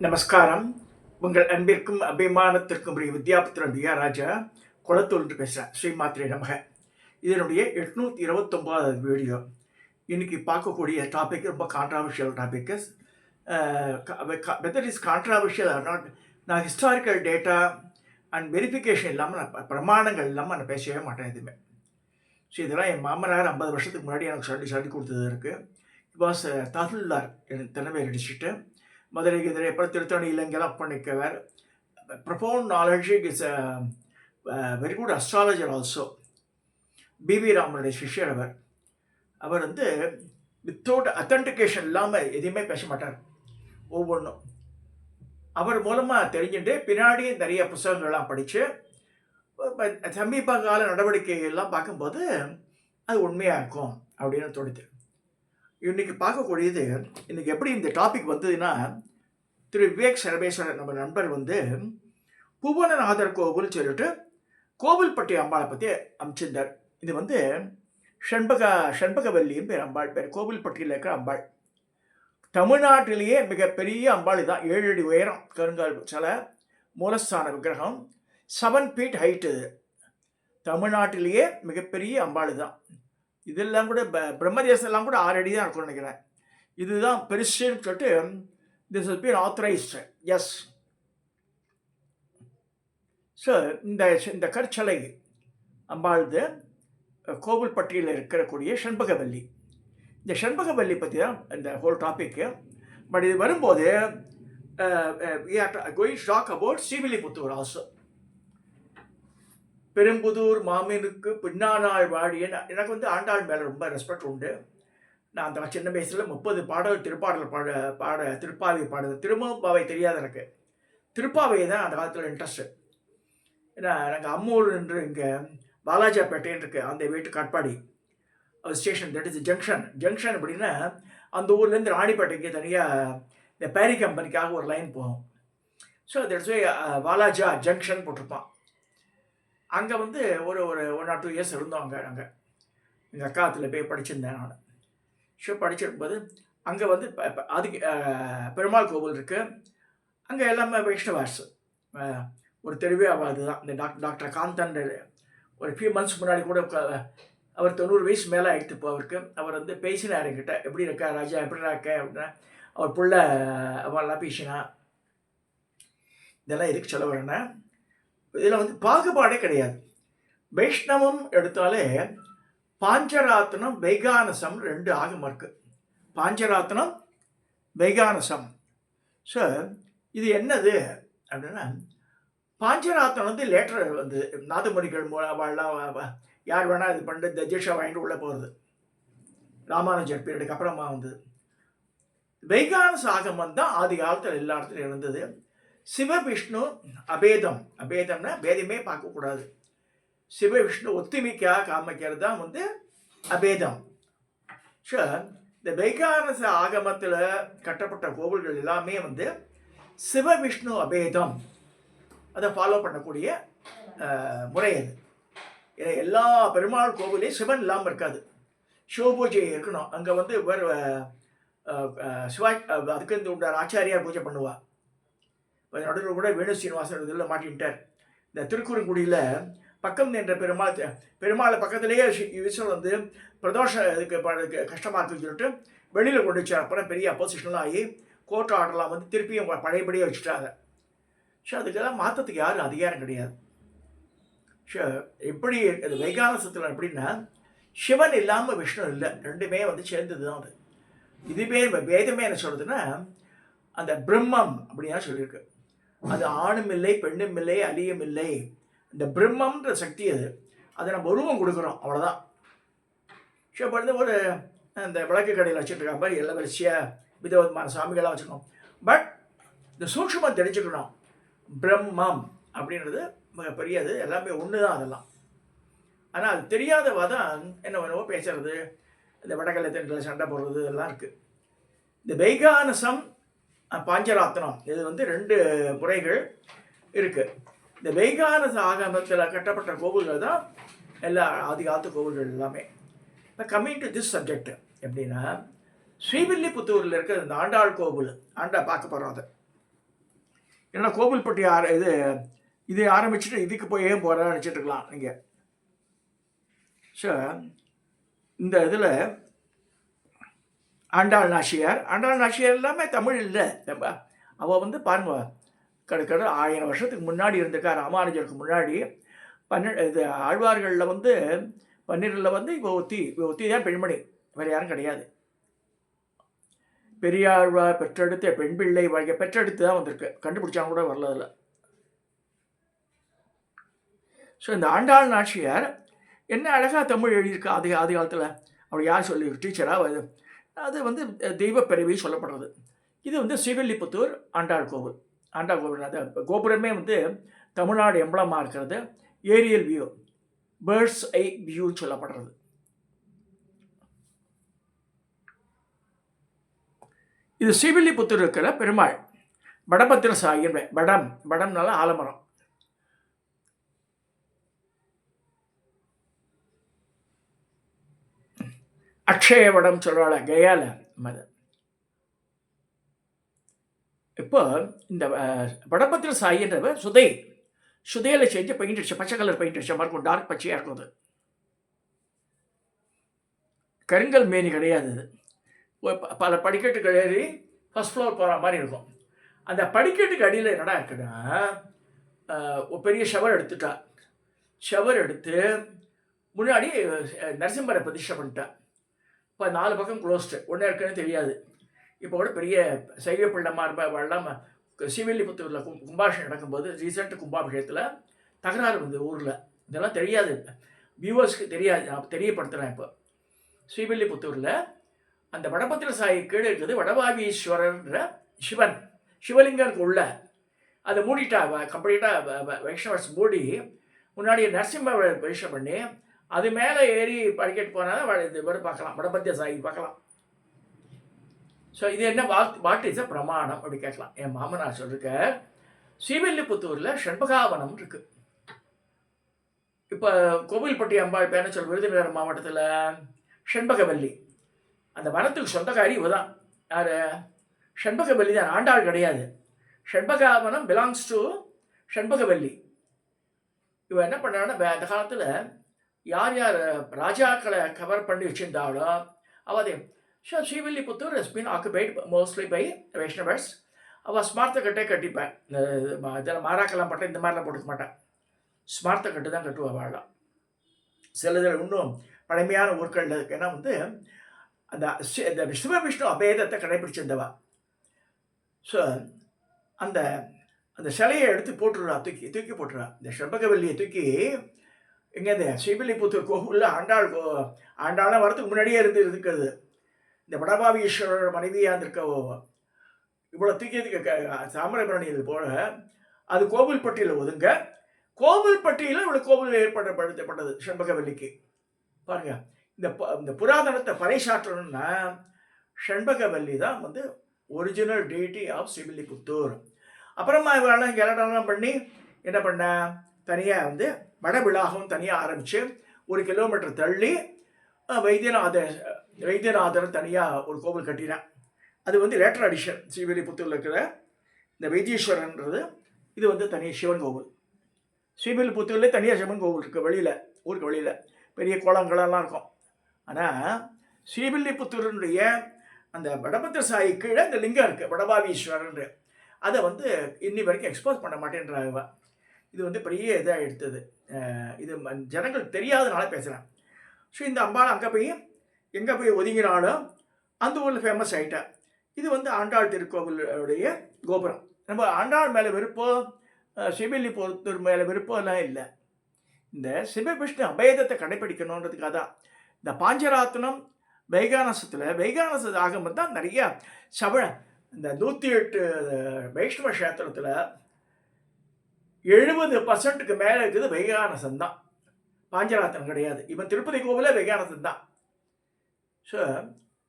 நமஸ்காரம். உங்கள் அன்பிற்கும் அபிமானத்திற்கும் உரிய வித்யாபுத்திரன் தியா ராஜா குளத்தூர் பேசுகிறேன். ஸ்ரீமாத்திரை நமக. இதனுடைய 829வது வீடியோ. இன்னைக்கு பார்க்கக்கூடிய டாபிக் ரொம்ப controversial topic. Whether is controversial or not, நான் ஹிஸ்டாரிக்கல் டேட்டா அண்ட் வெரிஃபிகேஷன் இல்லாமல் நான் பிரமாணங்கள் இல்லாமல் நான் பேசவே மாட்டேன் எதுவுமே. ஸோ இதெல்லாம் என் மாமனார் 50 வருஷத்துக்கு முன்னாடி எனக்கு சொல்லி கொடுத்தது இருக்குது. இட் வாஸ் தாசுல்தார் எனக்கு தலைமையில் அடிச்சுட்டு மதுரை கிதிரை அப்புறம் திருத்தணி இலங்கைலாம் பண்ணிக்கவர். Profound knowledge is very good astrologer also. PV ராமனுடைய சிஷ்யர் அவர். அவர் வந்து வித்தவுட் அத்தன்டிகேஷன் இல்லாமல் எதையுமே பேச மாட்டார். ஒவ்வொன்றும் அவர் மூலமாக தெரிஞ்சுட்டு பின்னாடி நிறைய புத்தகங்கள்லாம் படித்து சமீப கால நடவடிக்கைகள்லாம் பார்க்கும்போது அது உண்மையாக இருக்கும் அப்படின்னு தோணுது. இன்றைக்கி பார்க்கக்கூடியது, இன்றைக்கி எப்படி இந்த டாபிக் வந்ததுன்னா, திரு விவேக் சரபேஸ்வரர் நம்ம நண்பர் வந்து புவனநாதர் கோவில் சொல்லிட்டு கோவில்பட்டி அம்பாளை பற்றி அமைச்சிருந்தார். இது வந்து ஷண்பகவல்லின்னு பேர் அம்பாள் பேர். கோவில்பட்டியில் இருக்கிற அம்பாள். தமிழ்நாட்டிலேயே மிகப்பெரிய அம்பாள் தான். 7 அடி உயரம், கருங்கால் சிலை, மூலஸ்தான விக்கிரகம், 7 feet ஹைட்டு. தமிழ்நாட்டிலேயே மிகப்பெரிய அம்பாள் தான். இதெல்லாம் கூட பிரம்மதேசெல்லாம் கூட 6 அடி தான் இருக்கும்னு நினைக்கிறேன். இதுதான் பெருசுன்னு சொல்லிட்டு this is been authorised. Yes. So இந்த கற்சலை அம்பாள்து கோவில்பட்டியில் இருக்கக்கூடிய ஷண்பகவல்லி. இந்த ஷண்பகவல்லி பற்றி தான் இந்த ஹோல் டாபிக்கு. பட் இது வரும்போது going talk about Srivilliputhur also. Perumbudur மாமீனுக்கு பின்னானாள் வாழிய. எனக்கு வந்து ஆண்டாள் மேலே ரொம்ப ரெஸ்பெக்ட் உண்டு. நான் அந்த சின்ன வயசில் 30 பாடல் திருப்பாடல் திருப்பாவை பாடுது. திரும்பாவை தெரியாது எனக்கு. திருப்பாவை தான் அந்த காலத்தில் இன்ட்ரெஸ்ட்டு. ஏன்னா நாங்கள் அம்மூர் என்று இங்கே பாலாஜாப்பேட்டைன்னு இருக்குது, அந்த வீட்டு Katpadi station. That is junction அப்படின்னா அந்த ஊர்லேருந்து ராணிப்பேட்டைக்கு தனியாக இந்த பேரி கம்பெனிக்காக ஒரு லைன் போகும். So that's way Walaja junction போட்டிருப்பான். அங்கே வந்து ஒரு 1 or 2 years இருந்தோம். அங்கே எங்கள் அக்காத்தில் போய் படிச்சிருந்தேன் நான். ஷோ படிச்சிருக்கும்போது அங்கே வந்து அதுக்கு பெருமாள் கோவில் இருக்குது. அங்கே எல்லாமே வைஷ்ணவாஸ். ஒரு தெருவே ஆகாது தான். இந்த டாக்டர் காந்தன் ஒரு ஃபியூ மந்த்ஸ் முன்னாடி கூட அவர் 90 வயசு மேலே ஆகிட்டு இப்போ அவருக்கு. அவர் வந்து பேசினார் என்கிட்ட, எப்படி இருக்கா ராஜா, எப்படி இருக்க அப்படின்னா. அவர் புள்ள அவெல்லாம் பேசினா. இதெல்லாம் எதுக்கு சொல்ல வரேன்னா, இதில் வந்து பாகுபாடே கிடையாது. வைஷ்ணவம் எடுத்தாலே பாஞ்சராத்தனம் வைகானசம் 2 ஆகமம் இருக்குது. பாஞ்சராத்தனம் வைகானசம். ஸோ இது என்னது அப்படின்னா, பாஞ்சராத்தனம் வந்து லேட்டர் வந்து நாதமுனிகள் மூலமாக யார் வேணால் இது பண்ணிட்டு தஜேஷா வாங்கிட்டு உள்ளே போகிறது. ராமானுஜர் பீரியடுக்கு அப்புறமா வந்தது. வைகானச ஆகமம் தான் ஆதி காலத்தில் எல்லா இடத்துலையும் இருந்தது. சிவவிஷ்ணு அபேதம். அபேதம்னா பேதமே பார்க்கக்கூடாது. சிவவிஷ்ணு ஒத்துமைக்காக காமிக்கிறது தான் வந்து அபேதம். ஸோ இந்த வைகானச ஆகமத்தில் கட்டப்பட்ட கோவில்கள் எல்லாமே வந்து சிவவிஷ்ணு அபேதம் அதை ஃபாலோ பண்ணக்கூடிய முறை அது. ஏன்னா எல்லா பெருமாள் கோவிலையும் சிவன் இல்லாமல் இருக்காது. சிவபூஜை இருக்கணும். அங்கே வந்து வேறு அதுக்கு இந்த உண்டான ஆச்சாரியார் பூஜை பண்ணுவாள். இப்போ நடுவில் கூட வேணு சீனிவாசன் இதில் மாட்டின்ட்டார். இந்த திருக்குறங்குடியில் பக்கம் என்ற பெருமாளை பக்கத்திலேயே விஸ்வம் வந்து பிரதோஷம் இதுக்கு கஷ்டமாக இருக்குன்னு சொல்லிட்டு வெளியில் கொண்டு வச்சார். அப்புறம் பெரிய அப்போசிஷன்லாம் ஆகி கோர்ட் ஆர்டர்லாம் வந்து திருப்பியும் பழையபடியே வச்சுட்டாங்க. ஸோ அதுக்கெல்லாம் மாற்றத்துக்கு யாரும் அதிகாரம் கிடையாது. ஸோ எப்படி அது வைகானசத்தில் எப்படின்னா, சிவன் இல்லாமல் விஷ்ணு இல்லை, ரெண்டுமே வந்து சேர்ந்தது தான் அது. இதுவே வேதமே என்ன சொல்கிறதுன்னா, அந்த பிரம்மம் அப்படின்னா சொல்லியிருக்கு. அது ஆணும் இல்லை, பெண்ணும் இல்லை, அலியும் இல்லை. இந்த பிரம்மன்ற சக்தி அது. அதை நம்ம உருவம் கொடுக்குறோம், அவ்வளோதான். ஸோ இப்போ வந்து ஒரு அந்த விளக்கு கடையில் வச்சுருக்க மாதிரி எல்லா வரிசையாக விதவிதமான சாமிகளாக வச்சுக்கணும். பட் இந்த சூட்சுமம் தெரிஞ்சுக்கணும். பிரம்மம் அப்படின்றது மிகப்பெரியது, எல்லாமே ஒன்று தான் அதெல்லாம். ஆனால் அது தெரியாதவா தான் என்ன வேணுமோ பேசுறது, இந்த வடகலை தென்களை சண்டை போடுறது இதெல்லாம் இருக்குது. இந்த வைகானசம் பாஞ்சராத்தனம் இது வந்து 2 முறைகள் இருக்குது. இந்த வைகானச ஆகமத்தில் கட்டப்பட்ட கோவில்கள் தான் எல்லா ஆதி காலத்து கோவில்கள் எல்லாமே. இப்போ கம்மிங் டு திஸ் சப்ஜெக்ட் எப்படின்னா, ஸ்ரீவில்லிபுத்தூரில் இருக்கிற இந்த ஆண்டாள் கோவில், ஆண்டா பார்க்க போகிறோம். அதை ஏன்னா கோவில்பட்டி இதை ஆரம்பிச்சுட்டு இதுக்கு போய் ஏன் போகிறேன்னு நினச்சிட்டு இருக்கலாம் நீங்கள். ஸோ இந்த இதில் ஆண்டாள் நாச்சியார் எல்லாமே தமிழ் இல்லை. அவள் வந்து பாருங்க கிட்டத்தட்ட 1000 வருஷத்துக்கு முன்னாடி இருந்திருக்கா. ராமானுஜருக்கு முன்னாடி இது ஆழ்வார்களில் வந்து 12 வந்து இப்போ ஒத்தி தான் பெண்மணி, வேறு யாரும் கிடையாது. பெரியாழ்வார் பெற்றெடுத்த பெண் பிள்ளை வகை பெற்றெடுத்து தான் வந்திருக்கு, கண்டுபிடிச்சாங்க கூட வரல அதில். ஸோ இந்த ஆண்டாள் நாச்சியார் என்ன அழகாக தமிழ் எழுதியிருக்கா ஆதி காலத்தில். அவர் யார் சொல்லி டீச்சராக அது வந்து தெய்வ பிறவி சொல்லப்படுறது. இது வந்து ஸ்ரீவில்லிபுத்தூர் ஆண்டாள் கோவில். அந்த கோபுரமே வந்து தமிழ்நாடு எம்பளமாக இருக்கிறது. ஏரியல் வியூ, பேர்ட்ஸ் ஐ வியூ சொல்லப்படுறது. இது ஸ்ரீவில்லிபுத்தூர் இருக்கிற பெருமாள் வடபத்திர சாயின். வடம்னால ஆலமரம். அக்ஷய வடம் சொல்கிறாள் கயால. இப்போ இந்த வடபத்திர சாயின்றவர் சுதையில் செஞ்சு பெயிண்ட் அடிச்ச பச்சை கலர் பெயிண்ட் அடிச்ச மாதிரி இருக்கும். டார்க் பச்சையாக இருக்கும். அது கருங்கல் மேனி கிடையாது. அது பல படிக்கட்டுகள் ஏறி ஃபஸ்ட் ஃப்ளோர் போகிற மாதிரி இருக்கும். அந்த படிக்கட்டுக்கு அடியில் என்னடா இருக்குன்னா ஒரு பெரிய ஷவர் எடுத்து முன்னாடி நரசிம்மரை பிரதிஷ்டை பண்ணிட்டா. இப்போ 4 பக்கம் க்ளோஸ்டு, ஒன்றே இருக்குன்னு தெரியாது. இப்போ கூட பெரிய சைவ பிள்ளமாரெல்லாம் ஸ்ரீவில்லிபுத்தூரில் கும்பாபிஷேகம் நடக்கும்போது ரீசெண்ட் கும்பாபிஷேகத்தில் தகராறு வந்து ஊரில். இதெல்லாம் தெரியாது, வியூவர்ஸ்க்கு தெரியாது, நான் தெரியப்படுத்துகிறேன். இப்போ ஸ்ரீவில்லிபுத்தூரில் அந்த வடபத்திர சாயி கீழே இருக்குது வடபாகீஸ்வரன்ற சிவலிங்கருக்கு உள்ள அதை மூடிட்டா கம்ப்ளீட்டாக வைஷ்ணவர்ஸ் மூடி. முன்னாடி நரசிம்ம பிரதிஷ்டை பண்ணி அது மேலே ஏறி படிக்கட்டு போனால் இது பார்க்கலாம், வடபத்திர சாயி பார்க்கலாம். ஸோ இது என்ன வாட் இஸ் அ பிரமாணம் அப்படி கேட்கலாம். என் மாமனார் சொல்லிருக்க ஸ்ரீவில்லிபுத்தூரில் ஷண்பகாவனம் இருக்குது. இப்போ கோவில்பட்டி அம்பாள் பேர சொல் விருதுநகர் மாவட்டத்தில் ஷண்பகவல்லி, அந்த வனத்துக்கு சொந்தக்காரி இவ தான். யார்? ஷண்பகவல்லி தான், ஆண்டாள் கிடையாது. Shanbagavanam belongs to Shanbagavalli. இவ என்ன பண்ணான்னா அந்த காலத்தில் யார் ராஜாக்களை கவர் பண்ணி வச்சுருந்தாலோ அவதே. So Srivilliputhur has been occupied mostly by Vaishnavas. அவள் ஸ்மார்த்த கட்டே கட்டிப்பேன். இதில் மாறாக்கெல்லாம் பட்ட இந்த மாதிரிலாம் போட்டுக்க மாட்டான். ஸ்மார்த்த கட்டு தான் கட்டுவா வாழலாம். சிலதில் இன்னும் பழமையான ஊர்களில் இருக்கு. ஏன்னா வந்து அந்த விஷ்ணு அபேதத்தை கடைபிடிச்சிருந்தவா. ஸோ அந்த சிலையை எடுத்து போட்டுடுறா, தூக்கி போட்டுறா. இந்த ஷண்பகவல்லியை தூக்கி எங்கே இந்த ஸ்ரீவில்லிபுத்தூர் கோவிலில் ஆண்டாளம் வரத்துக்கு முன்னாடியே இருக்கிறது. இந்த வடபாவீஸ்வரர் மனைவியாக இருந்திருக்க இவ்வளோ தூக்கியதுக்கு தாமிரபரணியில் போல அது கோவில்பட்டியில் ஒதுங்க. கோவில்பட்டியில் இவ்வளோ கோவில் ஏற்படுத்தப்பட்டது ஷண்பகவல்லிக்கு. பாருங்க, இந்த புராதனத்தை பறைசாற்றணும்னா ஷண்பகவல்லி தான் வந்து ஒரிஜினல் டெய்டி ஆஃப் ஸ்ரீவில்லிபுத்தூர். அப்புறமா இவரெல்லாம் கலடெல்லாம் பண்ணி என்ன பண்ண, தனியாக வந்து வடவிழாகவும் தனியாக ஆரம்பித்து 1 கிலோமீட்டர் தள்ளி வைத்தியநாதர் தனியாக ஒரு கோவில் கட்டினான். அது வந்து லேட்டர் அடிஷன். ஸ்ரீவில்லிபுத்தூரில் இருக்கிற இந்த வைத்தீஸ்வரன்றது இது வந்து தனி சிவன் கோவில். ஸ்ரீவில்லிபுத்தூர்லேயே தனியாக சிவன் கோவில் இருக்குது, வெளியில் ஊருக்கு வெளியில் பெரிய குளங்களெல்லாம் இருக்கும். ஆனால் ஸ்ரீவில்லிபுத்தூருடைய அந்த வடபத்திர சாயி கீழே இந்த லிங்கம் இருக்குது வடபாவீஸ்வரன். அதை வந்து இன்னி வரைக்கும் எக்ஸ்போஸ் பண்ண மாட்டேன்றாங்க. இது வந்து பெரிய இதாக எடுத்தது. இது ஜனங்கள் தெரியாதனால பேசுகிறேன். ஸோ இந்த அம்பாள் எங்கே போய் ஒதுங்கினாலும் அந்த ஊரில் ஃபேமஸ் ஆகிட்டா. இது வந்து ஆண்டாள் திருக்கோவிலுடைய கோபுரம். நம்ம ஆண்டாள் மேலே விருப்பம், ஸ்ரீவில்லிபுத்தூர் மேலே விருப்பம்லாம் இல்லை. இந்த சிவவிஷ்ணு அபேதத்தை கடைப்பிடிக்கணுன்றதுக்காக தான் இந்த பாஞ்சராத்தினம் வைகானசத்தில் ஆகும்போது தான் நிறைய இந்த 108 வைஷ்ணவ கஷேத்திரத்தில் 70% மேலே இருக்குது வைகானசம் தான், பாஞ்சராத்திரம் கிடையாது. இவன் திருப்பதி கோவிலே வைகானசம் தான். ஸோ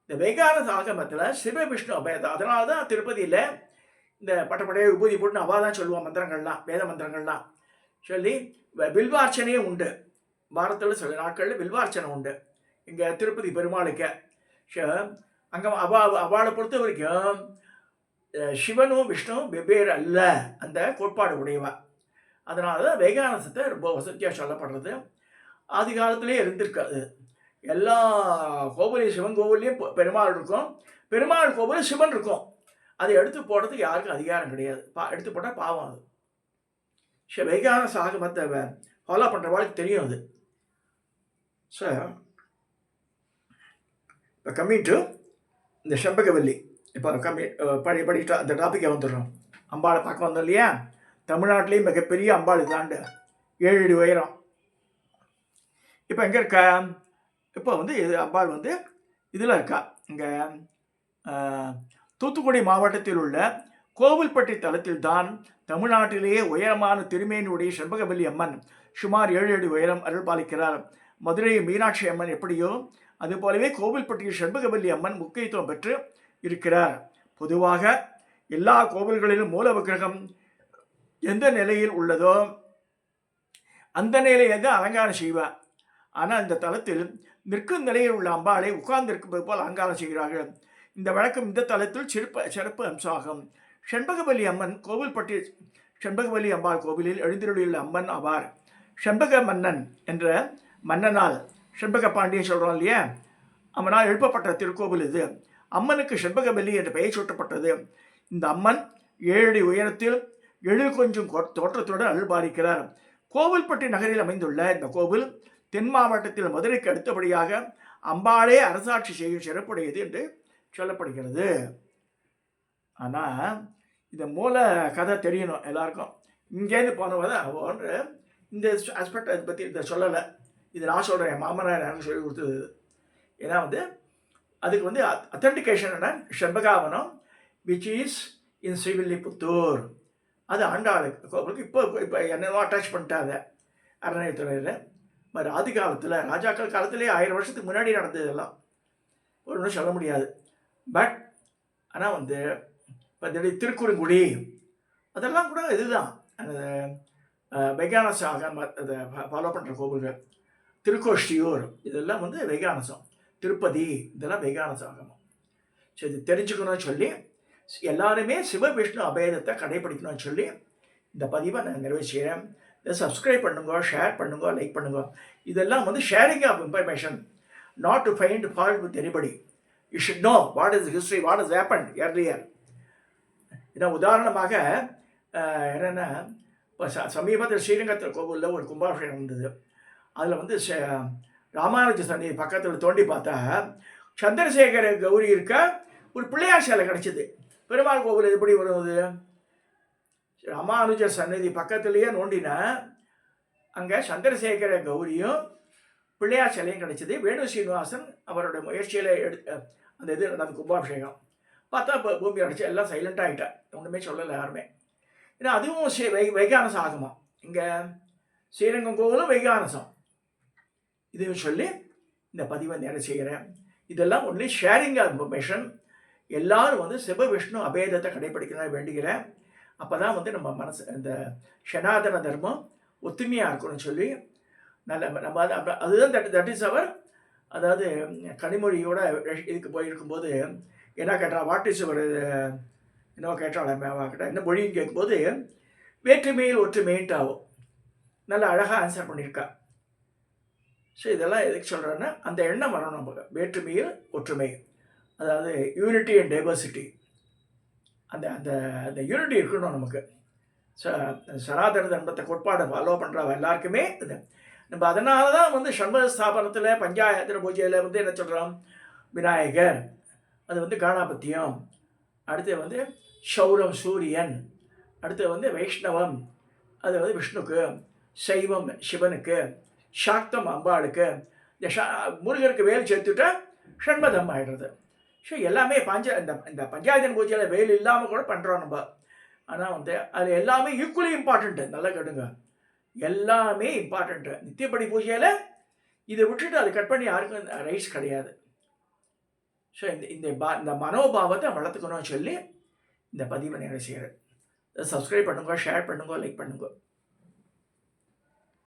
இந்த வைகானச ஆகமத்தில் சிவவிஷ்ணு அபேதம். அதனால தான் திருப்பதியில் இந்த பட்டப்படையை உபூதி போட்டு அவள் தான் சொல்லுவான் மந்திரங்கள்லாம், வேத மந்திரங்கள்லாம் சொல்லி வில்வார்ச்சனையும் உண்டு. வாரத்தில் சில நாட்களில் வில்வார்ச்சனை உண்டு இங்கே திருப்பதி பெருமாளுக்கு. ஸோ அங்கே அவளை பொறுத்த வரைக்கும் சிவனும் விஷ்ணுவும் வெவ்வேறு அல்ல அந்த கோட்பாடு உடையவா. அதனால தான் வைகானசத்தை ரொம்ப வசதியாக சொல்லப்படுறது. ஆதி காலத்திலே இருந்திருக்காது. எல்லா கோவிலையும் சிவன் கோவிலையும் பெருமாள் இருக்கும், பெருமாள் கோவிலில் சிவன் இருக்கும். அதை எடுத்து போடுறதுக்கு யாருக்கும் அதிகாரம் கிடையாது. எடுத்து போட்டால் பாவம் அது. வைகானச ஆகமத்தை ஃபாலோ பண்ணுறவாளுக்கு தெரியும் அது. ஸோ இப்போ கம்மிங் டு இந்த செம்பகவல்லி, இப்போ படி அந்த டாப்பிக்கை வந்துடுறோம். அம்பாளை பார்க்க வந்தோம் இல்லையா? தமிழ்நாட்டிலேயும் மிகப்பெரிய அம்பாள் இதாண்டு 7 அடி உயரம். இப்போ எங்கே இருக்கா? இப்போ வந்து இது அம்பாள் வந்து இதில் இருக்கா. இங்கே தூத்துக்குடி மாவட்டத்தில் உள்ள கோவில்பட்டி தலத்தில் தான் தமிழ்நாட்டிலேயே உயரமான திருமேனியுடைய செண்பகவல்லி அம்மன் சுமார் 7 அடி உயரம் அருள் பாலிக்கிறார். மதுரை மீனாட்சி அம்மன் எப்படியோ அதுபோலவே கோவில்பட்டியில் செண்பகவல்லி அம்மன் முக்கியத்துவம் பெற்று இருக்கிறார். பொதுவாக எல்லா கோவில்களிலும் மூல விக்கிரகம் எந்த நிலையில் உள்ளதோ அந்த நிலையை தான் அலங்காரம் செய்வார். ஆனால் இந்த தலத்தில் நிற்கும் நிலையில் உள்ள அம்பாளை உட்கார்ந்திருப்பது போல் அலங்காரம் செய்கிறார்கள். இந்த வழக்கம் இந்த தலத்தில் சிறப்பு அம்சமாகும். செண்பகவல்லி அம்மன் கோவில்பட்டி செண்பகவல்லி அம்பாள் கோவிலில் எழுந்தருளியுள்ள அம்மன் ஆவார். செண்பக மன்னன் என்ற மன்னனால் செண்பக பாண்டியன் சொல்கிறோம் இல்லையா, அம்மனால் எழுப்பப்பட்ட திருக்கோவில் இது. அம்மனுக்கு செண்பகவல்லி என்ற பெயர் சூட்டப்பட்டது. இந்த அம்மன் 7 அடி உயரத்தில் கொஞ்சம் தோற்றத்துடன் அருள்பாலிக்கிறார். கோவில்பட்டி நகரில் அமைந்துள்ள இந்த கோவில் தென் மாவட்டத்தில் மதுரைக்கு அடுத்தபடியாக அம்பாளே அரசாட்சி செய்யும் சிறப்புடையது என்று சொல்லப்படுகிறது. ஆனால் இந்த மூல கதை தெரியணும் எல்லாருக்கும். இங்கேருந்து போனவங்க ஒன்று இந்த ஆஸ்பெக்ட் அதை பற்றி இதை சொல்லலை. இது நான் சொல்கிறேன், என் மாமனார் எனக்கு சொல்லி கொடுத்தது. ஏன்னா வந்து அதுக்கு வந்து அத்தன்டிகேஷன் என்ன, செண்பகாவனம் விச் இஸ் இன் ஸ்ரீவில்லிபுத்தூர். அது ஆண்டாளுக்கு கோவிலுக்கு இப்போ என்னென்னோ அட்டாச் பண்ணிட்டாங்க அறநிலையத்துறையில். மாதிரி ஆதி காலத்தில் ராஜாக்கள் காலத்திலே 1000 வருஷத்துக்கு முன்னாடி நடந்ததெல்லாம் ஒன்றும் சொல்ல முடியாது. பட் ஆனால் வந்து இப்போ திருக்குறுங்குடி அதெல்லாம் கூட இதுதான் அந்த வைகானசாக அதை ஃபாலோ பண்ணுற கோவில்கள். திருக்கோஷ்டியூர் இதெல்லாம் வந்து வைகானசம். திருப்பதி இதெல்லாம் வைகானசாகமம். சரி, இது தெரிஞ்சுக்கணும்னு சொல்லி எல்லாருமே சிவ விஷ்ணு அபேதத்தை கடைபிடிக்கணும்னு சொல்லி இந்த பதிவை நான் நிறைவு செய்கிறேன். இதை சப்ஸ்கிரைப் பண்ணுங்க, ஷேர் பண்ணுங்க, லைக் பண்ணுங்க. இதெல்லாம் வந்து sharing of information, not to find fault with anybody. You should know what is history, what is happen earlier. ஏன்னா உதாரணமாக என்னென்னா, இப்போ சமீபத்தில் ஸ்ரீரங்கத்தில் கோவிலில் ஒரு கும்பாபிஷேகம் இருந்தது. அதில் வந்து ராமானுஜ சன்னதி பக்கத்தில் தோண்டி பார்த்தா சந்திரசேகர கௌரி இருக்க ஒரு பிள்ளையார் சிலை கிடச்சிது. பெருமாள் கோவில் எப்படி வருவது? ராமானுஜர் சன்னதி பக்கத்துலேயே நோண்டினா அங்கே சந்திரசேகர கௌரியும் பிள்ளையார் சிலையும் கிடச்சிது. வேணு சீனிவாசன் அவரோட முயற்சியில் அந்த இது அந்த கும்பாபிஷேகம் பார்த்தா இப்போ பூமி அடைச்சி எல்லாம் சைலண்டாக ஆகிட்டா, ஒன்றுமே சொல்லலை யாருமே. ஏன்னா அதுவும் வைகானசம் ஆகுமா. இங்கே ஸ்ரீரங்கம் கோவிலும் வைகானசம். இதையும் சொல்லி இந்த பதிவை நிறைவு செய்கிறேன். இதெல்லாம் ஒன்லி ஷேரிங் இன்ஃபர்மேஷன். எல்லாரும் வந்து சிவ விஷ்ணு அபேதத்தை கடைபிடிக்கணும்னு வேண்டுகிறேன். அப்போ தான் வந்து நம்ம மனசு இந்த சனாதன தர்மம் ஒத்துமையாக இருக்கணும்னு சொல்லி நம்ம அதுதான் தட் இஸ் அவர். அதாவது கனிமொழியோட இதுக்கு போயிருக்கும்போது என்ன கேட்டால் வாட் இஸ் அவர் என்ன கேட்டால் என்ன மொழின்னு கேட்கும்போது வேற்றுமையில் ஒற்றுமைன்ட்டு ஆகும். நல்லா அழகாக ஆன்சர் பண்ணியிருக்கா. ஸோ இதெல்லாம் எதுக்கு சொல்கிறேன்னா அந்த எண்ணம் வரணும் நமக்கு. வேற்றுமையில் ஒற்றுமை, அதாவது யூனிட்டி அண்ட் டைவர்சிட்டி. அந்த அந்த அந்த யூனிட்டி இருக்கணும் நமக்கு. சனாதன தர்மத்தை கோட்பாடை ஃபாலோ பண்ணுற எல்லாருக்குமே இது நம்ம. அதனால தான் வந்து சண்முக ஸ்தாபனத்தில் பஞ்சாயத்து பூஜையில் வந்து என்ன சொல்கிறோம், விநாயகர், அது வந்து காணாபத்தியம், அடுத்து வந்து சௌரம் சூரியன், அடுத்து வந்து வைஷ்ணவம் அது வந்து விஷ்ணுக்கு, சைவம் சிவனுக்கு, சாக்தம் அம்பாளுக்கு, இந்த முருகருக்கு வேல் சேர்த்துட்டா ஷண்மதம் ஆகிடுறது. ஸோ எல்லாமே இந்த பஞ்சாயத்து பூஜையில் வேல் இல்லாமல் கூட பண்ணுறோம் நம்ம. ஆனால் வந்து அது எல்லாமே ஈக்குவலி இம்பார்ட்டண்ட்டு. நல்லா கேட்டுங்க, எல்லாமே இம்பார்ட்டண்ட்டு. நித்தியப்படி பூஜையில் இதை விட்டுட்டு அதை கட் பண்ணி யாருக்கும் ரைட்ஸ் கிடையாது. ஸோ இந்த மனோபாவத்தை வளர்த்துக்கணும்னு சொல்லி இந்த பதிவை நிறைவு செய்கிறேன். சப்ஸ்கிரைப் பண்ணுங்க, ஷேர் பண்ணுங்க, லைக் பண்ணுங்க.